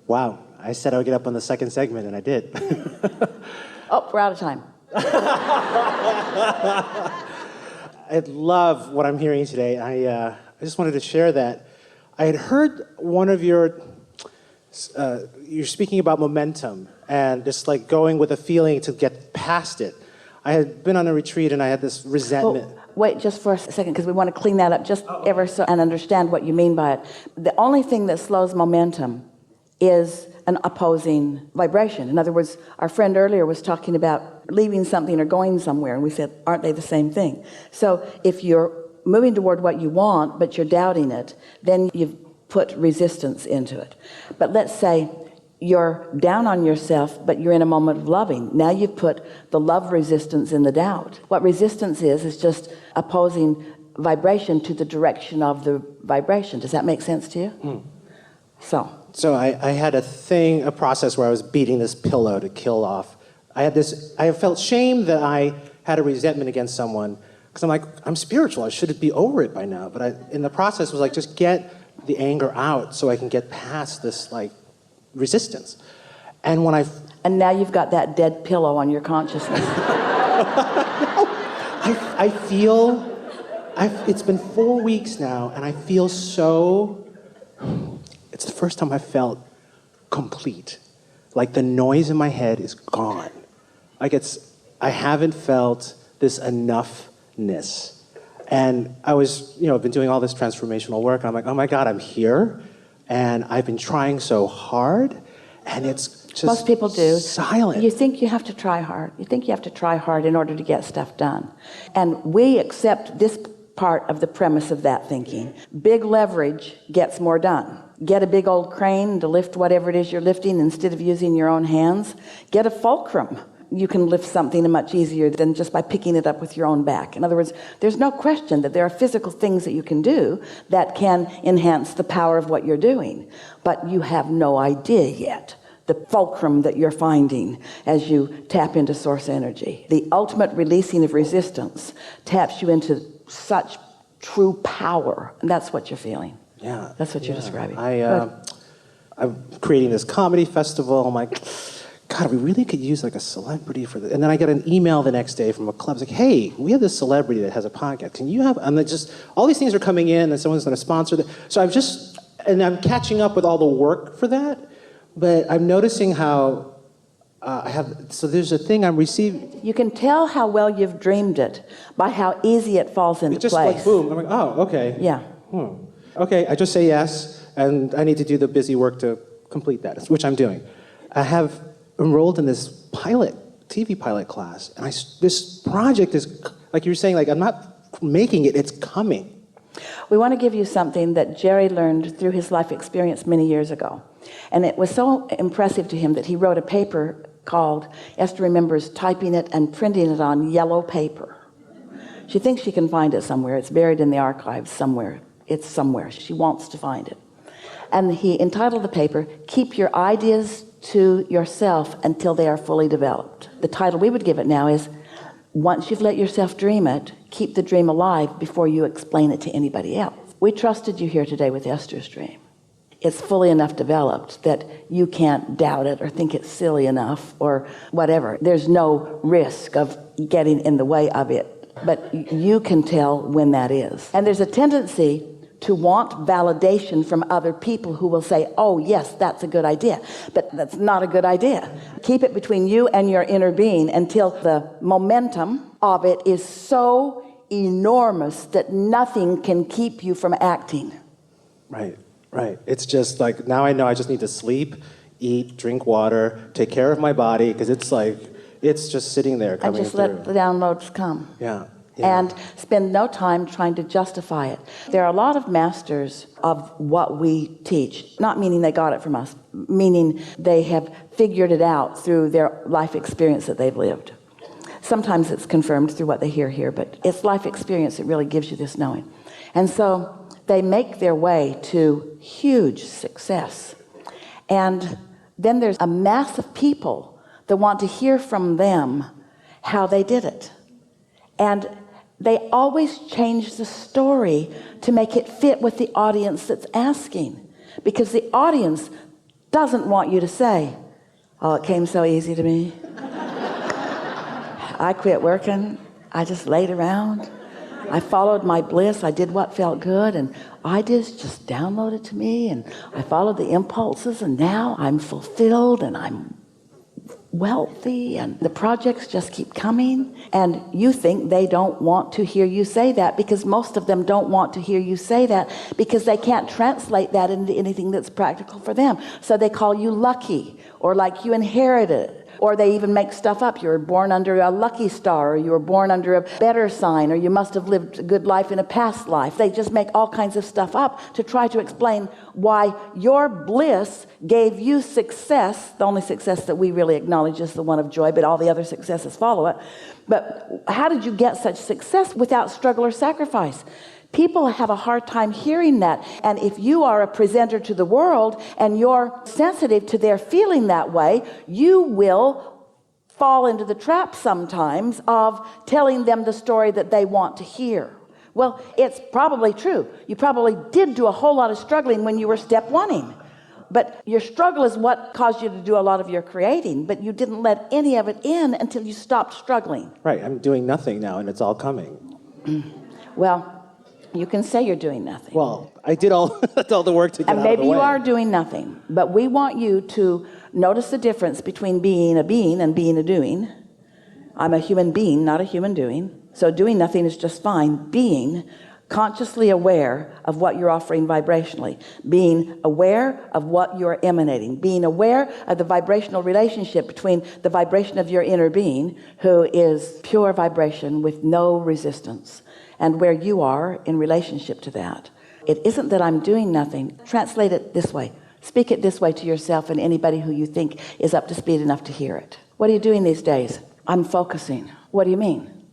Wow. I said I would get up on the second segment, and I did. Oh, we're out of time. I love what I'm hearing today. I just wanted to share that. I had heard one of you're speaking about momentum and just like going with a feeling to get past it. I had been on a retreat and I had this resentment. Well, wait just for a second, because we want to clean that up just ever so and understand what you mean by it. The only thing that slows momentum is an opposing vibration. In other words, our friend earlier was talking about leaving something or going somewhere, and we said, aren't they the same thing? So if you're moving toward what you want, but you're doubting it, then you've put resistance into it. But let's say you're down on yourself, but you're in a moment of loving. Now you've put the love resistance in the doubt. What resistance is just opposing vibration to the direction of the vibration. Does that make sense to you? Mm. So I had a process where I was beating this pillow to kill off. I felt shame that I had a resentment against someone, because I'm like, I'm spiritual, I should be over it by now. But in the process was like, just get the anger out so I can get past this like resistance. And and now you've got that dead pillow on your consciousness. I feel, it's been 4 weeks now, and I feel so, it's the first time I felt complete. Like the noise in my head is gone. Like I haven't felt this enoughness. And I was, been doing all this transformational work, and I'm like, oh my God, I'm here, and I've been trying so hard, and it's just most people do. Silent. You think you have to try hard. You think you have to try hard in order to get stuff done. And we accept this part of the premise of that thinking. Big leverage gets more done. Get a big old crane to lift whatever it is you're lifting instead of using your own hands. Get a fulcrum. You can lift something much easier than just by picking it up with your own back. In other words, there's no question that there are physical things that you can do that can enhance the power of what you're doing. But you have no idea yet the fulcrum that you're finding as you tap into source energy. The ultimate releasing of resistance taps you into such true power, and that's what you're feeling. Yeah, that's what you're describing. I'm creating this comedy festival. I'm like, God, we really could use like a celebrity for this. And then I get an email the next day from a club. It's like, hey, we have this celebrity that has a podcast. Can you have? And just all these things are coming in, and someone's going to sponsor that. So I'm catching up with all the work for that. But I'm noticing how there's a thing I'm receiving. You can tell how well you've dreamed it by how easy it falls into place. Just like boom. I'm like, oh, okay. Yeah. Okay, I just say yes, and I need to do the busy work to complete that, which I'm doing. I have enrolled in this TV pilot class, and this project is, like you were saying, like I'm not making it, it's coming. We want to give you something that Jerry learned through his life experience many years ago. And it was so impressive to him that he wrote a paper called, Esther remembers typing it and printing it on yellow paper. She thinks she can find it somewhere. It's buried in the archives somewhere. It's somewhere. She wants to find it. And he entitled the paper, Keep Your Ideas to Yourself Until They Are Fully Developed. The title we would give it now is, Once You've Let Yourself Dream It, Keep the Dream Alive Before You Explain It to Anybody Else. We trusted you here today with Esther's dream. It's fully enough developed that you can't doubt it or think it's silly enough or whatever. There's no risk of getting in the way of it, but you can tell when that is. And there's a tendency to want validation from other people who will say, oh yes, that's a good idea, but that's not a good idea. Keep it between you and your inner being until the momentum of it is so enormous that nothing can keep you from acting. Right. It's just like, now I know I just need to sleep, eat, drink water, take care of my body, because it's just sitting there coming through. And just let the downloads come. Yeah. And spend no time trying to justify it. There are a lot of masters of what we teach, not meaning they got it from us, meaning they have figured it out through their life experience that they've lived. Sometimes it's confirmed through what they hear here, but it's life experience that really gives you this knowing. And so they make their way to huge success. And then there's a mass of people that want to hear from them how they did it. And they always change the story to make it fit with the audience that's asking, because the audience doesn't want you to say, oh, it came so easy to me. I quit working. I just laid around. I followed my bliss. I did what felt good, and ideas just downloaded to me, and I followed the impulses, and now I'm fulfilled, and I'm wealthy, and the projects just keep coming. And you think they don't want to hear you say that, because most of them don't want to hear you say that, because they can't translate that into anything that's practical for them. So they call you lucky, or like you inherited it. Or they even make stuff up. You were born under a lucky star, or you were born under a better sign, or you must have lived a good life in a past life. They just make all kinds of stuff up to try to explain why your bliss gave you success. The only success that we really acknowledge is the one of joy, but all the other successes follow it. But how did you get such success without struggle or sacrifice? People have a hard time hearing that. And if you are a presenter to the world and you're sensitive to their feeling that way, you will fall into the trap sometimes of telling them the story that they want to hear. Well, it's probably true. You probably did do a whole lot of struggling when you were step one-ing. But your struggle is what caused you to do a lot of your creating, but you didn't let any of it in until you stopped struggling. Right, I'm doing nothing now, and it's all coming. Well, you can say you're doing nothing. Well, I did all the work to get and out of the way. maybe you are doing nothing, but we want you to notice the difference between being a being and being a doing. I'm a human being, not a human doing. So doing nothing is just fine. Being consciously aware of what you're offering vibrationally, being aware of what you're emanating, being aware of the vibrational relationship between the vibration of your inner being, who is pure vibration with no resistance, and where you are in relationship to that. It isn't that I'm doing nothing. Translate it this way. Speak it this way to yourself and anybody who you think is up to speed enough to hear it. What are you doing these days? I'm focusing. What do you mean?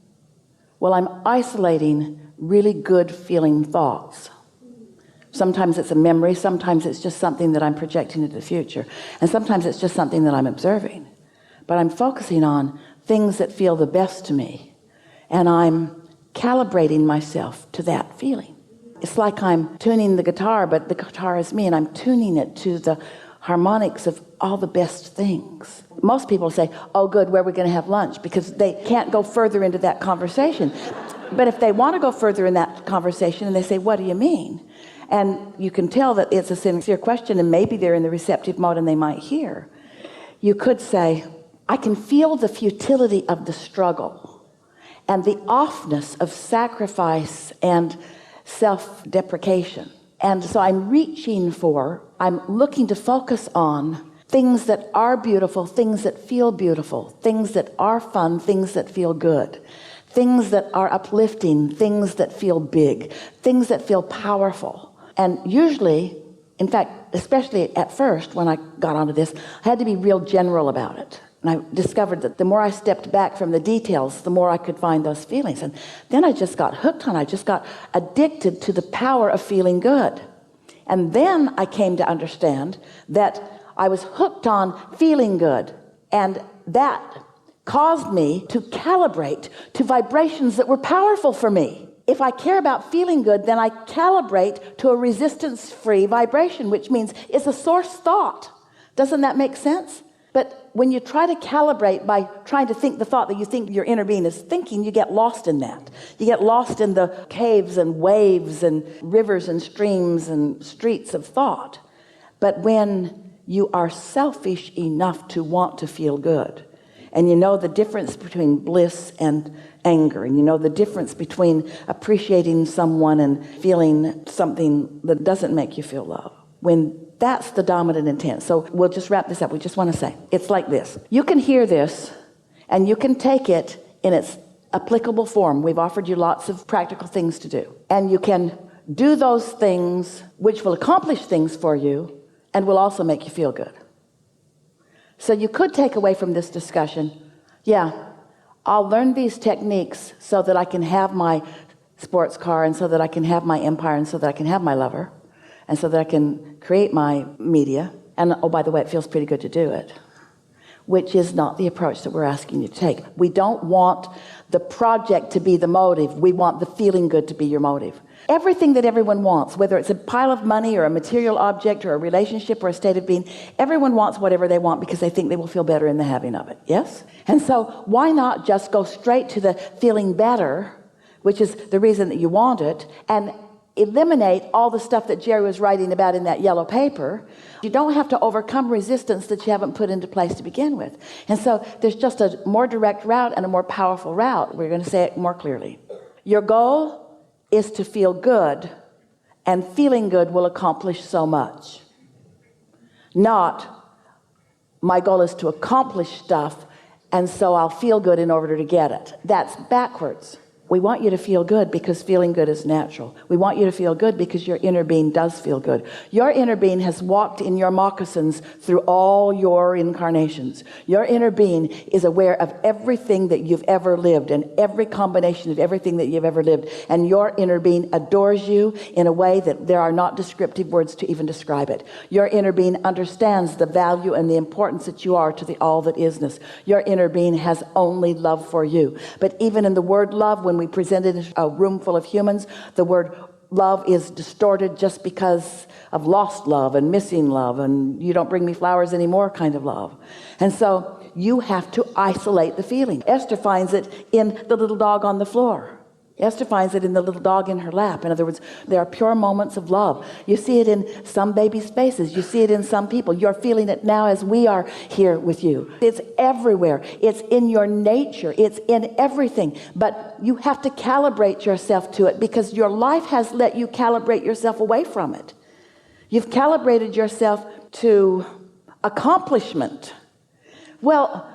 Well, I'm isolating really good feeling thoughts. Sometimes it's a memory, sometimes it's just something that I'm projecting into the future, and sometimes it's just something that I'm observing. But I'm focusing on things that feel the best to me, and I'm calibrating myself to that feeling. It's like I'm tuning the guitar, but the guitar is me, and I'm tuning it to the harmonics of all the best things. Most people say, oh good, where are we going to have lunch? Because they can't go further into that conversation. But if they want to go further in that conversation and they say, what do you mean? And you can tell that it's a sincere question, and maybe they're in the receptive mode and they might hear. You could say, I can feel the futility of the struggle and the offness of sacrifice and self-deprecation. And so I'm looking to focus on things that are beautiful, things that feel beautiful, things that are fun, things that feel good, things that are uplifting, things that feel big, things that feel powerful. And usually, in fact, especially at first when I got onto this, I had to be real general about it. And I discovered that the more I stepped back from the details, the more I could find those feelings. And then I just got hooked on it. I just got addicted to the power of feeling good. And then I came to understand that I was hooked on feeling good. And that caused me to calibrate to vibrations that were powerful for me. If I care about feeling good, then I calibrate to a resistance-free vibration, which means it's a source thought. Doesn't that make sense? But when you try to calibrate by trying to think the thought that you think your inner being is thinking, you get lost in that. You get lost in the caves and waves and rivers and streams and streets of thought. But when you are selfish enough to want to feel good, and you know the difference between bliss and anger, and you know the difference between appreciating someone and feeling something that doesn't make you feel love, when that's the dominant intent. So we'll just wrap this up. We just want to say, it's like this. You can hear this, and you can take it in its applicable form. We've offered you lots of practical things to do. And you can do those things which will accomplish things for you and will also make you feel good. So you could take away from this discussion, yeah, I'll learn these techniques so that I can have my sports car, and so that I can have my empire, and so that I can have my lover, and so that I can create my media. And oh, by the way, it feels pretty good to do it, which is not the approach that we're asking you to take. We don't want the project to be the motive. We want the feeling good to be your motive. Everything that everyone wants, whether it's a pile of money or a material object or a relationship or a state of being, everyone wants whatever they want because they think they will feel better in the having of it. Yes? And so why not just go straight to the feeling better, which is the reason that you want it, and eliminate all the stuff that Jerry was writing about in that yellow paper. You don't have to overcome resistance that you haven't put into place to begin with. And so there's just a more direct route and a more powerful route. We're going to say it more clearly. Your goal is to feel good, and feeling good will accomplish so much. Not, my goal is to accomplish stuff, and so I'll feel good in order to get it. That's backwards. We want you to feel good because feeling good is natural. We want you to feel good because your inner being does feel good. Your inner being has walked in your moccasins through all your incarnations. Your inner being is aware of everything that you've ever lived and every combination of everything that you've ever lived. And your inner being adores you in a way that there are not descriptive words to even describe it. Your inner being understands the value and the importance that you are to the all that isness. Your inner being has only love for you. But even in the word love, when we present it in a room full of humans, the word love is distorted just because of lost love and missing love and you don't bring me flowers anymore kind of love. And so you have to isolate the feeling. Esther finds it in the little dog on the floor. Esther finds it in the little dog in her lap. In other words, there are pure moments of love. You see it in some babies' faces. You see it in some people. You're feeling it now as we are here with you. It's everywhere. It's in your nature. It's in everything. But you have to calibrate yourself to it because your life has let you calibrate yourself away from it. You've calibrated yourself to accomplishment. Well,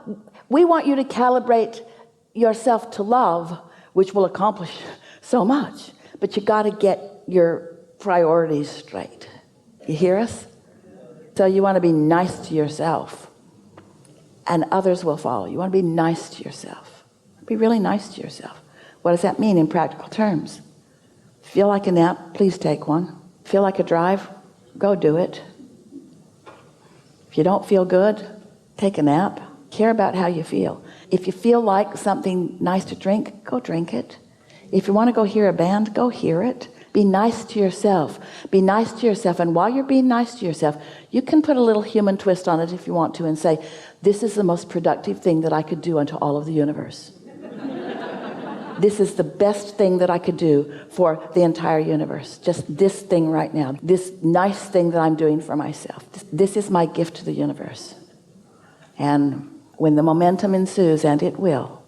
we want you to calibrate yourself to love, which will accomplish so much. But you got to get your priorities straight. You hear us? So you want to be nice to yourself, and others will follow. You want to be nice to yourself. Be really nice to yourself. What does that mean in practical terms? Feel like a nap? Please take one. Feel like a drive? Go do it. If you don't feel good, take a nap. Care about how you feel. If you feel like something nice to drink, go drink it. If you want to go hear a band, go hear it. Be nice to yourself. Be nice to yourself. And while you're being nice to yourself, you can put a little human twist on it if you want to and say, this is the most productive thing that I could do unto all of the universe. This is the best thing that I could do for the entire universe. Just this thing right now. This nice thing that I'm doing for myself. This is my gift to the universe. And when the momentum ensues, and it will,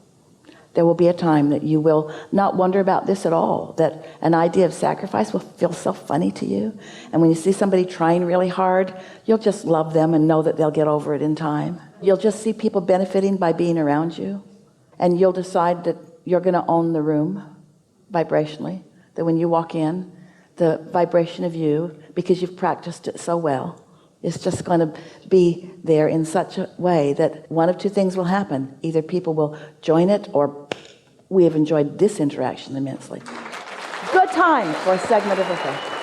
there will be a time that you will not wonder about this at all, that an idea of sacrifice will feel so funny to you. And when you see somebody trying really hard, you'll just love them and know that they'll get over it in time. You'll just see people benefiting by being around you. And you'll decide that you're going to own the room vibrationally, that when you walk in, the vibration of you, because you've practiced it so well, it's just going to be there in such a way that one of two things will happen. Either people will join it, or we have enjoyed this interaction immensely. Good time for a segment of effect.